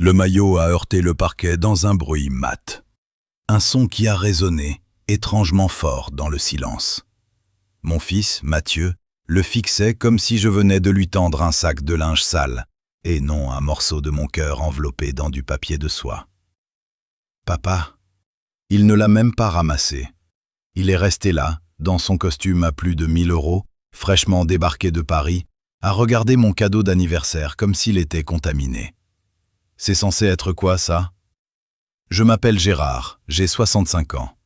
Le maillot a heurté le parquet dans un bruit mat. Un son qui a résonné, étrangement fort dans le silence. Mon fils, Mathieu, le fixait comme si je venais de lui tendre un sac de linge sale, et non un morceau de mon cœur enveloppé dans du papier de soie. Papa, il ne l'a même pas ramassé. Il est resté là, dans son costume à plus de 1000 €, fraîchement débarqué de Paris, à regarder mon cadeau d'anniversaire comme s'il était contaminé. C'est censé être quoi, ça? Je m'appelle Gérard, j'ai 65 ans.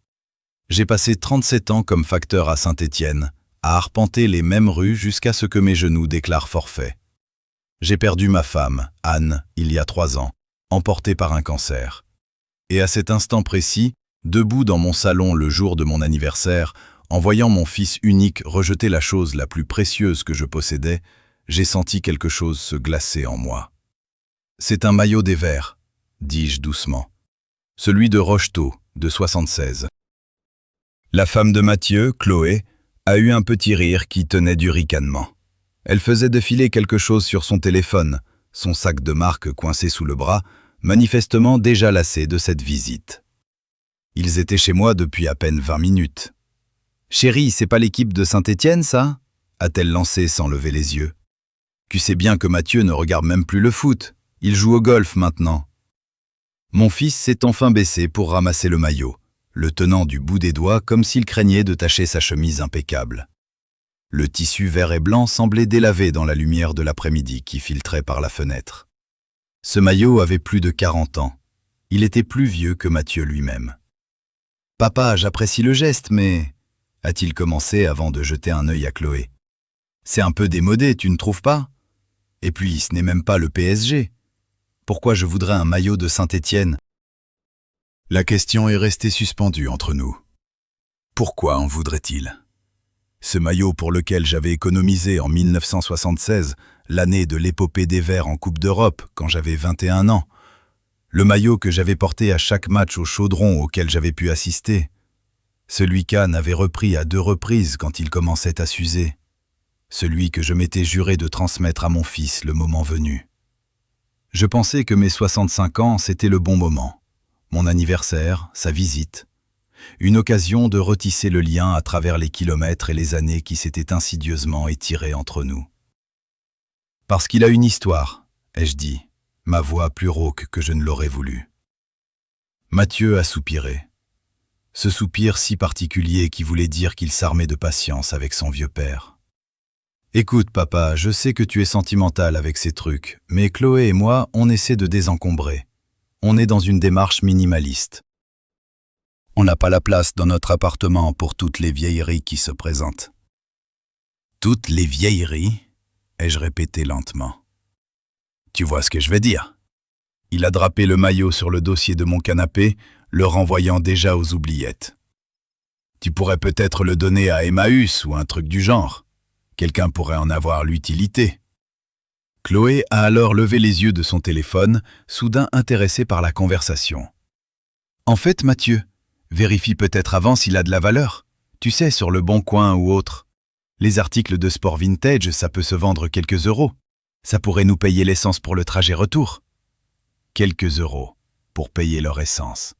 J'ai passé 37 ans comme facteur à Saint-Étienne, à arpenter les mêmes rues jusqu'à ce que mes genoux déclarent forfait. J'ai perdu ma femme, Anne, il y a 3 ans, emportée par un cancer. Et à cet instant précis, debout dans mon salon le jour de mon anniversaire, en voyant mon fils unique rejeter la chose la plus précieuse que je possédais, j'ai senti quelque chose se glacer en moi. « C'est un maillot des Verts », dis-je doucement. « Celui de Rocheteau, de 76. » La femme de Mathieu, Chloé, a eu un petit rire qui tenait du ricanement. Elle faisait défiler quelque chose sur son téléphone, son sac de marque coincé sous le bras, manifestement déjà lassé de cette visite. Ils étaient chez moi depuis à peine 20 minutes. « Chérie, c'est pas l'équipe de Saint-Étienne, ça ?» a-t-elle lancé sans lever les yeux. « Tu sais bien que Mathieu ne regarde même plus le foot. Il joue au golf maintenant. » Mon fils s'est enfin baissé pour ramasser le maillot, le tenant du bout des doigts comme s'il craignait de tacher sa chemise impeccable. Le tissu vert et blanc semblait délavé dans la lumière de l'après-midi qui filtrait par la fenêtre. Ce maillot avait plus de 40 ans. Il était plus vieux que Mathieu lui-même. « Papa, j'apprécie le geste, mais... » a-t-il commencé avant de jeter un œil à Chloé. « C'est un peu démodé, tu ne trouves pas? Et puis, ce n'est même pas le PSG. Pourquoi je voudrais un maillot de Saint-Étienne ?» La question est restée suspendue entre nous. Pourquoi en voudrait-il? Ce maillot pour lequel j'avais économisé en 1976, l'année de l'épopée des Verts en Coupe d'Europe, quand j'avais 21 ans. Le maillot que j'avais porté à chaque match au Chaudron auquel j'avais pu assister. Celui qu'Anne avait repris à 2 reprises quand il commençait à s'user. Celui que je m'étais juré de transmettre à mon fils le moment venu. Je pensais que mes 65 ans, c'était le bon moment. Mon anniversaire, sa visite. Une occasion de retisser le lien à travers les kilomètres et les années qui s'étaient insidieusement étirées entre nous. « Parce qu'il a une histoire », ai-je dit, ma voix plus rauque que je ne l'aurais voulu. Mathieu a soupiré. Ce soupir si particulier qui voulait dire qu'il s'armait de patience avec son vieux père. « Écoute, papa, je sais que tu es sentimental avec ces trucs, mais Chloé et moi, on essaie de désencombrer. On est dans une démarche minimaliste. On n'a pas la place dans notre appartement pour toutes les vieilleries qui se présentent. »« Toutes les vieilleries ?» ai-je répété lentement. « Tu vois ce que je veux dire ?» Il a drapé le maillot sur le dossier de mon canapé, le renvoyant déjà aux oubliettes. « Tu pourrais peut-être le donner à Emmaüs ou un truc du genre. Quelqu'un pourrait en avoir l'utilité. » Chloé a alors levé les yeux de son téléphone, soudain intéressée par la conversation. « En fait, Mathieu, vérifie peut-être avant s'il a de la valeur. Tu sais, sur le Bon Coin ou autre. Les articles de sport vintage, ça peut se vendre quelques euros. Ça pourrait nous payer l'essence pour le trajet retour. » Quelques euros pour payer leur essence.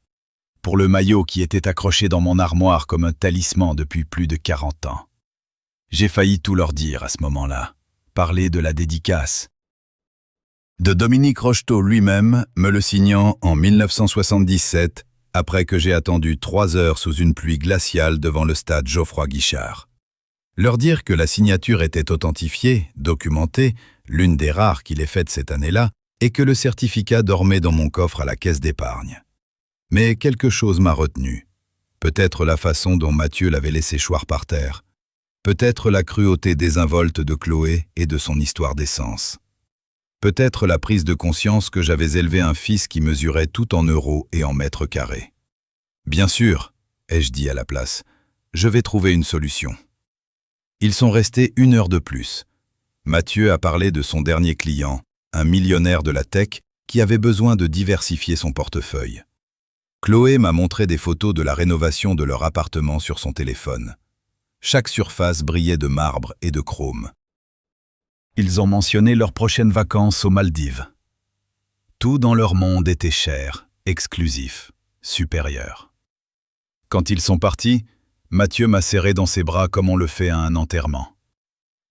Pour le maillot qui était accroché dans mon armoire comme un talisman depuis plus de 40 ans. J'ai failli tout leur dire à ce moment-là. Parler de la dédicace. De Dominique Rocheteau lui-même, me le signant en 1977, après que j'ai attendu 3 heures sous une pluie glaciale devant le stade Geoffroy-Guichard. Leur dire que la signature était authentifiée, documentée, l'une des rares qu'il ait faites cette année-là, et que le certificat dormait dans mon coffre à la caisse d'épargne. Mais quelque chose m'a retenu. Peut-être la façon dont Mathieu l'avait laissé choir par terre. Peut-être la cruauté désinvolte de Chloé et de son histoire d'essence. Peut-être la prise de conscience que j'avais élevé un fils qui mesurait tout en euros et en mètres carrés. Bien sûr, ai-je dit à la place, je vais trouver une solution. Ils sont restés 1 heure de plus. Mathieu a parlé de son dernier client, un millionnaire de la tech qui avait besoin de diversifier son portefeuille. Chloé m'a montré des photos de la rénovation de leur appartement sur son téléphone. Chaque surface brillait de marbre et de chrome. Ils ont mentionné leurs prochaines vacances aux Maldives. Tout dans leur monde était cher, exclusif, supérieur. Quand ils sont partis, Mathieu m'a serré dans ses bras comme on le fait à un enterrement.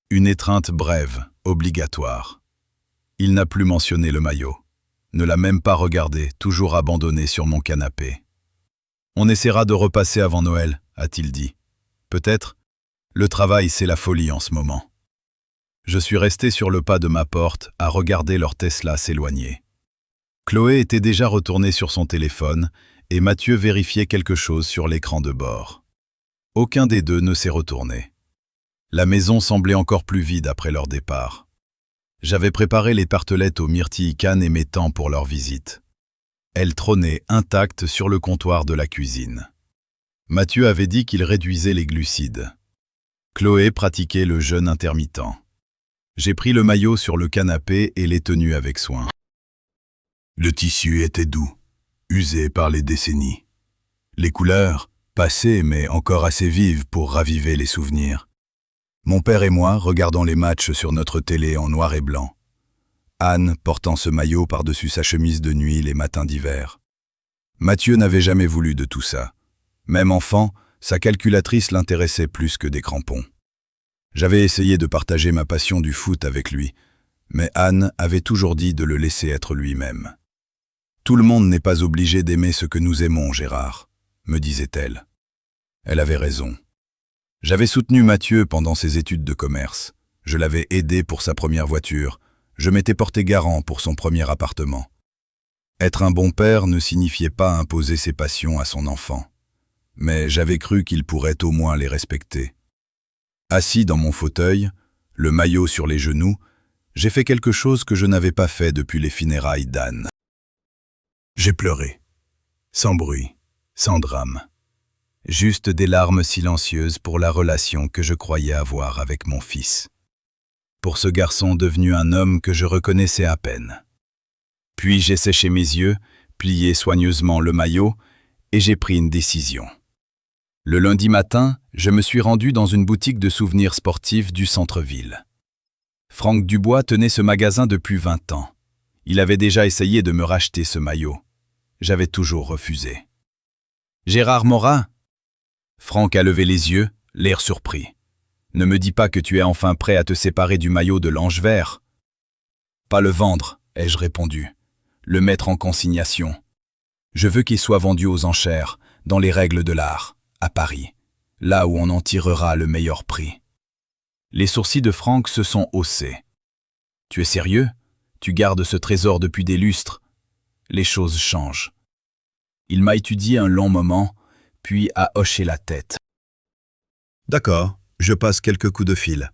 Une étreinte brève, obligatoire. Il n'a plus mentionné le maillot. Ne l'a même pas regardé, toujours abandonné sur mon canapé. On essaiera de repasser avant Noël, a-t-il dit. Peut-être. Le travail, c'est la folie en ce moment. Je suis resté sur le pas de ma porte à regarder leur Tesla s'éloigner. Chloé était déjà retournée sur son téléphone et Mathieu vérifiait quelque chose sur l'écran de bord. Aucun des deux ne s'est retourné. La maison semblait encore plus vide après leur départ. J'avais préparé les tartelettes aux myrtilles cannes et émétants pour leur visite. Elles trônaient intactes sur le comptoir de la cuisine. Mathieu avait dit qu'il réduisait les glucides. Chloé pratiquait le jeûne intermittent. J'ai pris le maillot sur le canapé et l'ai tenu avec soin. Le tissu était doux, usé par les décennies. Les couleurs, passées mais encore assez vives pour raviver les souvenirs. Mon père et moi regardant les matchs sur notre télé en noir et blanc. Anne portant ce maillot par-dessus sa chemise de nuit les matins d'hiver. Mathieu n'avait jamais voulu de tout ça. Même enfant, sa calculatrice l'intéressait plus que des crampons. J'avais essayé de partager ma passion du foot avec lui, mais Anne avait toujours dit de le laisser être lui-même. « Tout le monde n'est pas obligé d'aimer ce que nous aimons, Gérard », me disait-elle. Elle avait raison. J'avais soutenu Mathieu pendant ses études de commerce. Je l'avais aidé pour sa première voiture. Je m'étais porté garant pour son premier appartement. Être un bon père ne signifiait pas imposer ses passions à son enfant. Mais j'avais cru qu'il pourrait au moins les respecter. Assis dans mon fauteuil, le maillot sur les genoux, j'ai fait quelque chose que je n'avais pas fait depuis les funérailles d'Anne. J'ai pleuré. Sans bruit, sans drame. Juste des larmes silencieuses pour la relation que je croyais avoir avec mon fils. Pour ce garçon devenu un homme que je reconnaissais à peine. Puis j'ai séché mes yeux, plié soigneusement le maillot, et j'ai pris une décision. Le lundi matin, je me suis rendu dans une boutique de souvenirs sportifs du centre-ville. Franck Dubois tenait ce magasin depuis 20 ans. Il avait déjà essayé de me racheter ce maillot. J'avais toujours refusé. « Gérard Morin ?» Franck a levé les yeux, l'air surpris. « Ne me dis pas que tu es enfin prêt à te séparer du maillot de l'Ange Vert. »« Pas le vendre, » ai-je répondu. « Le mettre en consignation. Je veux qu'il soit vendu aux enchères, dans les règles de l'art, à Paris, là où on en tirera le meilleur prix. » Les sourcils de Franck se sont haussés. « Tu es sérieux? Tu gardes ce trésor depuis des lustres. Les choses changent. » Il m'a étudié un long moment, puis a hoché la tête. « D'accord, je passe quelques coups de fil.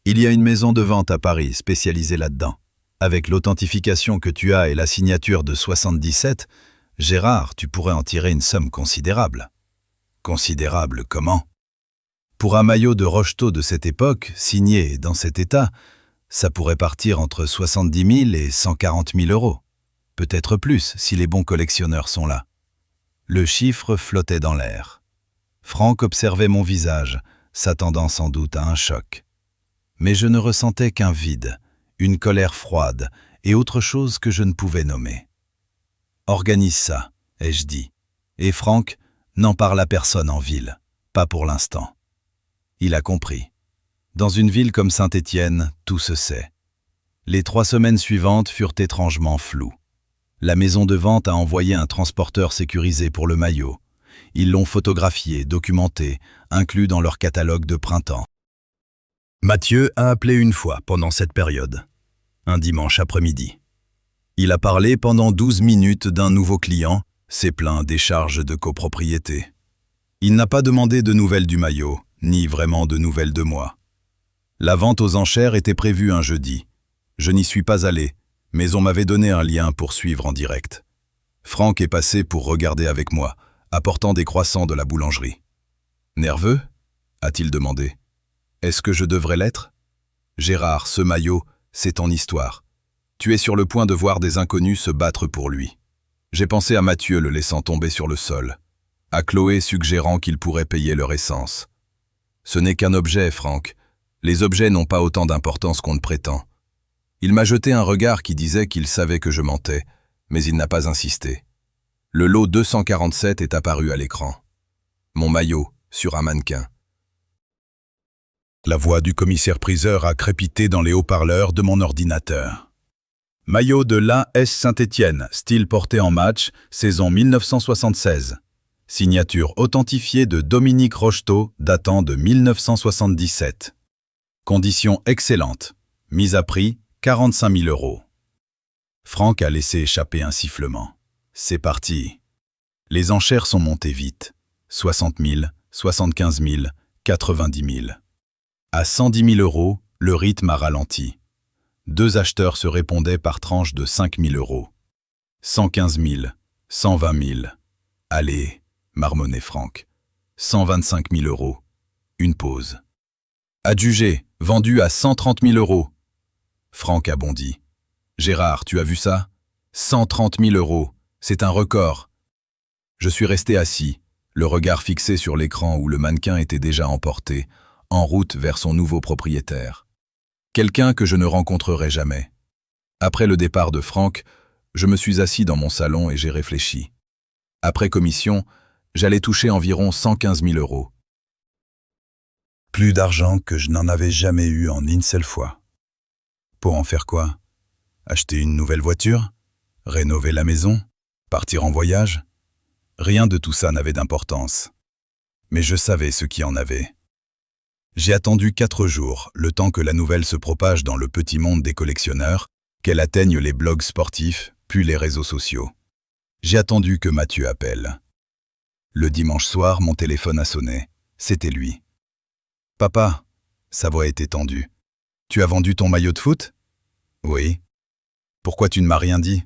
Il y a une maison de vente à Paris spécialisée là-dedans. Avec l'authentification que tu as et la signature de 77, Gérard, tu pourrais en tirer une somme considérable. » Considérable comment? Pour un maillot de Rocheteau de cette époque, signé dans cet état, ça pourrait partir entre 70 000 et 140 000 euros. Peut-être plus si les bons collectionneurs sont là. Le chiffre flottait dans l'air. Franck observait mon visage, s'attendant sans doute à un choc. Mais je ne ressentais qu'un vide, une colère froide et autre chose que je ne pouvais nommer. « Organise ça », ai-je dit. Et Franck, n'en parle à personne en ville, pas pour l'instant. Il a compris. Dans une ville comme Saint-Étienne, tout se sait. Les 3 semaines suivantes furent étrangement floues. La maison de vente a envoyé un transporteur sécurisé pour le maillot. Ils l'ont photographié, documenté, inclus dans leur catalogue de printemps. Mathieu a appelé une fois pendant cette période, un dimanche après-midi. Il a parlé pendant 12 minutes d'un nouveau client, s'est plaint des charges de copropriété. Il n'a pas demandé de nouvelles du maillot, ni vraiment de nouvelles de moi. La vente aux enchères était prévue un jeudi. Je n'y suis pas allé, mais on m'avait donné un lien pour suivre en direct. Franck est passé pour regarder avec moi, apportant des croissants de la boulangerie. « Nerveux ?» a-t-il demandé. « Est-ce que je devrais l'être ? Gérard, ce maillot, c'est ton histoire. Tu es sur le point de voir des inconnus se battre pour lui. » J'ai pensé à Mathieu le laissant tomber sur le sol, à Chloé suggérant qu'il pourrait payer leur essence. Ce n'est qu'un objet, Franck. Les objets n'ont pas autant d'importance qu'on ne prétend. Il m'a jeté un regard qui disait qu'il savait que je mentais, mais il n'a pas insisté. Le lot 247 est apparu à l'écran. Mon maillot, sur un mannequin. La voix du commissaire-priseur a crépité dans les haut-parleurs de mon ordinateur. Maillot de l'AS Saint-Étienne, style porté en match, saison 1976. Signature authentifiée de Dominique Rocheteau, datant de 1977. Conditions excellentes. Mise à prix, 45 000 €. Franck a laissé échapper un sifflement. C'est parti. Les enchères sont montées vite. 60 000, 75 000, 90 000. À 110 000 €, le rythme a ralenti. 2 acheteurs se répondaient par tranche de 5 000 €. 115 000, 120 000. Allez, marmonnait Franck. 125 000 €. Une pause. Adjugé, vendu à 130 000 €. Franck a bondi. Gérard, tu as vu ça? 130 000 €. C'est un record. Je suis resté assis, le regard fixé sur l'écran où le mannequin était déjà emporté, en route vers son nouveau propriétaire. Quelqu'un que je ne rencontrerai jamais. Après le départ de Franck, je me suis assis dans mon salon et j'ai réfléchi. Après commission, j'allais toucher environ 115 000 €. Plus d'argent que je n'en avais jamais eu en une seule fois. Pour en faire quoi? Acheter une nouvelle voiture? Rénover la maison? Partir en voyage? Rien de tout ça n'avait d'importance. Mais je savais ce qui en avait. J'ai attendu 4 jours, le temps que la nouvelle se propage dans le petit monde des collectionneurs, qu'elle atteigne les blogs sportifs, puis les réseaux sociaux. J'ai attendu que Mathieu appelle. Le dimanche soir, mon téléphone a sonné. C'était lui. « Papa », sa voix était tendue. « Tu as vendu ton maillot de foot ?»« Oui. »« Pourquoi tu ne m'as rien dit ?»«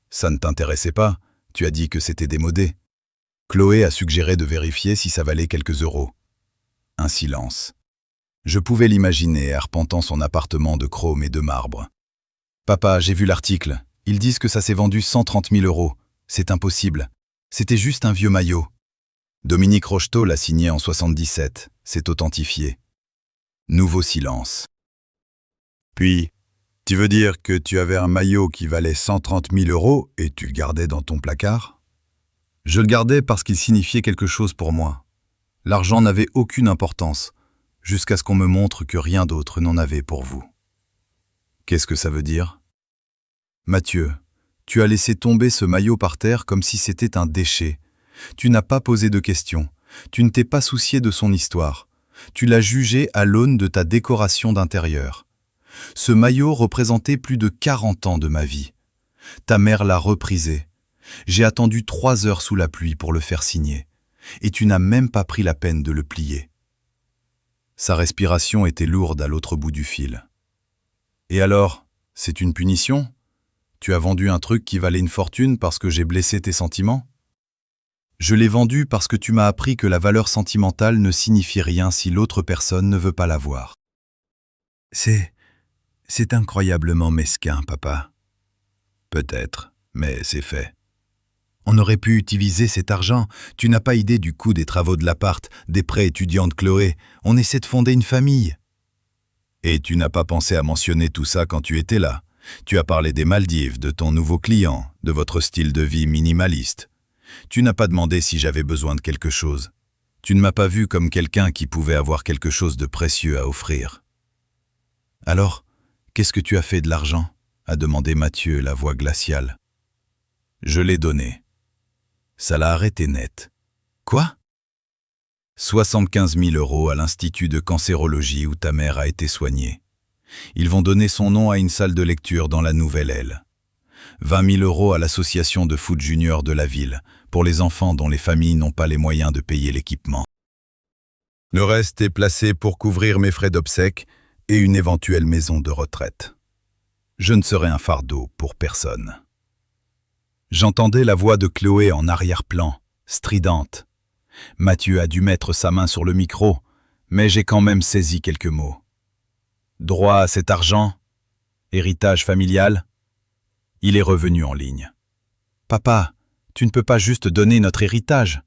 Ça ne t'intéressait pas, tu as dit que c'était démodé. » Chloé a suggéré de vérifier si ça valait quelques euros. Un silence. Je pouvais l'imaginer arpentant son appartement de chrome et de marbre. « Papa, j'ai vu l'article. Ils disent que ça s'est vendu 130 000 €. C'est impossible. C'était juste un vieux maillot. » Dominique Rocheteau l'a signé en 77. C'est authentifié. Nouveau silence. Puis, tu veux dire que tu avais un maillot qui valait 130 000 € et tu le gardais dans ton placard? Je le gardais parce qu'il signifiait quelque chose pour moi. L'argent n'avait aucune importance, jusqu'à ce qu'on me montre que rien d'autre n'en avait pour vous. Qu'est-ce que ça veut dire? Mathieu, tu as laissé tomber ce maillot par terre comme si c'était un déchet. Tu n'as pas posé de questions. Tu ne t'es pas soucié de son histoire. Tu l'as jugé à l'aune de ta décoration d'intérieur. Ce maillot représentait plus de 40 ans de ma vie. Ta mère l'a reprisé. J'ai attendu 3 heures sous la pluie pour le faire signer. Et tu n'as même pas pris la peine de le plier. Sa respiration était lourde à l'autre bout du fil. Et alors, c'est une punition? Tu as vendu un truc qui valait une fortune parce que j'ai blessé tes sentiments? Je l'ai vendu parce que tu m'as appris que la valeur sentimentale ne signifie rien si l'autre personne ne veut pas la voir. C'est incroyablement mesquin, papa. Peut-être, mais c'est fait. On aurait pu utiliser cet argent. Tu n'as pas idée du coût des travaux de l'appart, des prêts étudiants de Chloé. On essaie de fonder une famille. Et tu n'as pas pensé à mentionner tout ça quand tu étais là. Tu as parlé des Maldives, de ton nouveau client, de votre style de vie minimaliste. Tu n'as pas demandé si j'avais besoin de quelque chose. Tu ne m'as pas vu comme quelqu'un qui pouvait avoir quelque chose de précieux à offrir. Alors, qu'est-ce que tu as fait de l'argent? A demandé Mathieu, la voix glaciale. Je l'ai donné. Ça l'a arrêté net. Quoi? 75 000 € à l'Institut de cancérologie où ta mère a été soignée. Ils vont donner son nom à une salle de lecture dans la nouvelle aile. 20 000 € à l'association de foot junior de la ville, pour les enfants dont les familles n'ont pas les moyens de payer l'équipement. Le reste est placé pour couvrir mes frais d'obsèques et une éventuelle maison de retraite. Je ne serai un fardeau pour personne. J'entendais la voix de Chloé en arrière-plan, stridente. Mathieu a dû mettre sa main sur le micro, mais j'ai quand même saisi quelques mots. Droit à cet argent? Héritage familial? Il est revenu en ligne. Papa, tu ne peux pas juste donner notre héritage.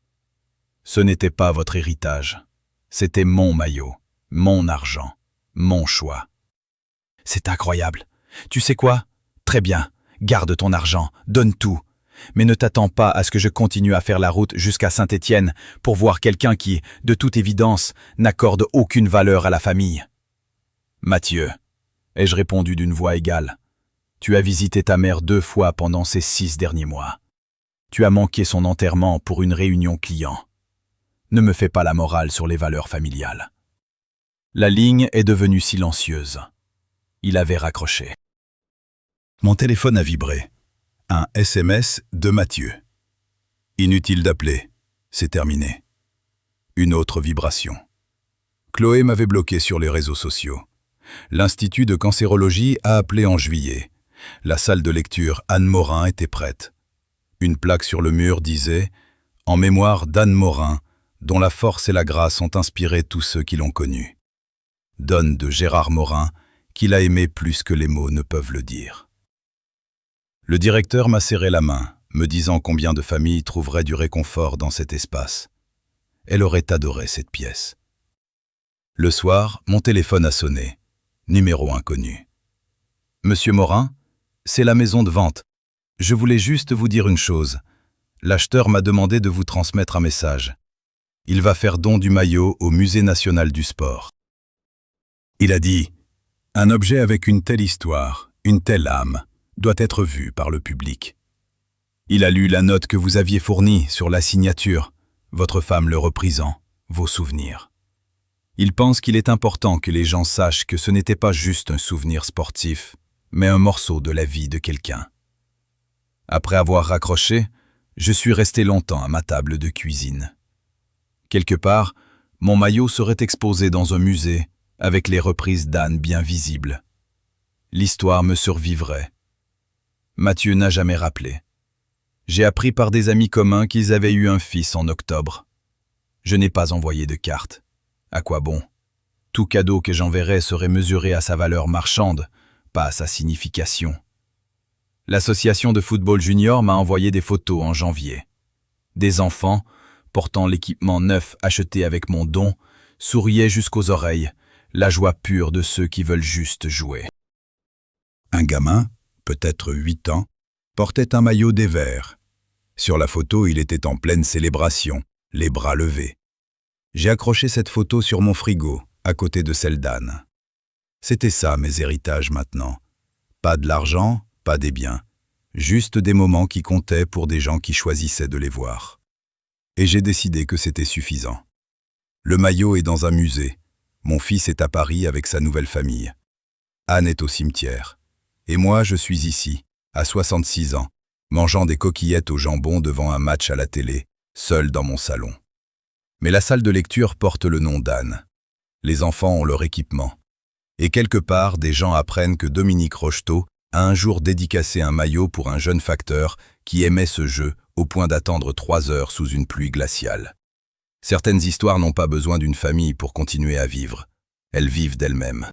Ce n'était pas votre héritage. C'était mon maillot, mon argent, mon choix. C'est incroyable. Tu sais quoi? Très bien. Garde ton argent, donne tout. Mais ne t'attends pas à ce que je continue à faire la route jusqu'à Saint-Étienne pour voir quelqu'un qui, de toute évidence, n'accorde aucune valeur à la famille. » « Mathieu, » ai-je répondu d'une voix égale, « tu as visité ta mère 2 fois pendant ces 6 derniers mois. Tu as manqué son enterrement pour une réunion client. Ne me fais pas la morale sur les valeurs familiales. » La ligne est devenue silencieuse. Il avait raccroché. Mon téléphone a vibré. Un SMS de Mathieu. Inutile d'appeler, c'est terminé. Une autre vibration. Chloé m'avait bloqué sur les réseaux sociaux. L'Institut de cancérologie a appelé en juillet. La salle de lecture Anne Morin était prête. Une plaque sur le mur disait « En mémoire d'Anne Morin, dont la force et la grâce ont inspiré tous ceux qui l'ont connue. » Donne de Gérard Morin, qu'il a aimé plus que les mots ne peuvent le dire. Le directeur m'a serré la main, me disant combien de familles trouveraient du réconfort dans cet espace. Elle aurait adoré cette pièce. Le soir, mon téléphone a sonné. Numéro inconnu. « Monsieur Morin, c'est la maison de vente. Je voulais juste vous dire une chose. L'acheteur m'a demandé de vous transmettre un message. Il va faire don du maillot au Musée national du sport. » Il a dit « Un objet avec une telle histoire, une telle âme, doit être vu par le public. » Il a lu la note que vous aviez fournie sur la signature, votre femme le reprisant, vos souvenirs. Il pense qu'il est important que les gens sachent que ce n'était pas juste un souvenir sportif, mais un morceau de la vie de quelqu'un. Après avoir raccroché, je suis resté longtemps à ma table de cuisine. Quelque part, mon maillot serait exposé dans un musée, avec les reprises d'Anne bien visibles. L'histoire me survivrait. Mathieu n'a jamais rappelé. J'ai appris par des amis communs qu'ils avaient eu un fils en octobre. Je n'ai pas envoyé de carte. À quoi bon? Tout cadeau que j'enverrais serait mesuré à sa valeur marchande, pas à sa signification. L'association de football junior m'a envoyé des photos en janvier. Des enfants, portant l'équipement neuf acheté avec mon don, souriaient jusqu'aux oreilles, la joie pure de ceux qui veulent juste jouer. Un gamin, peut-être 8 ans, portait un maillot des Verts. Sur la photo, il était en pleine célébration, les bras levés. J'ai accroché cette photo sur mon frigo, à côté de celle d'Anne. C'était ça mes héritages maintenant. Pas de l'argent, pas des biens. Juste des moments qui comptaient pour des gens qui choisissaient de les voir. Et j'ai décidé que c'était suffisant. Le maillot est dans un musée. Mon fils est à Paris avec sa nouvelle famille. Anne est au cimetière. Et moi, je suis ici, à 66 ans, mangeant des coquillettes au jambon devant un match à la télé, seul dans mon salon. Mais la salle de lecture porte le nom d'Anne. Les enfants ont leur équipement. Et quelque part, des gens apprennent que Dominique Rocheteau a un jour dédicacé un maillot pour un jeune facteur qui aimait ce jeu au point d'attendre 3 heures sous une pluie glaciale. Certaines histoires n'ont pas besoin d'une famille pour continuer à vivre. Elles vivent d'elles-mêmes.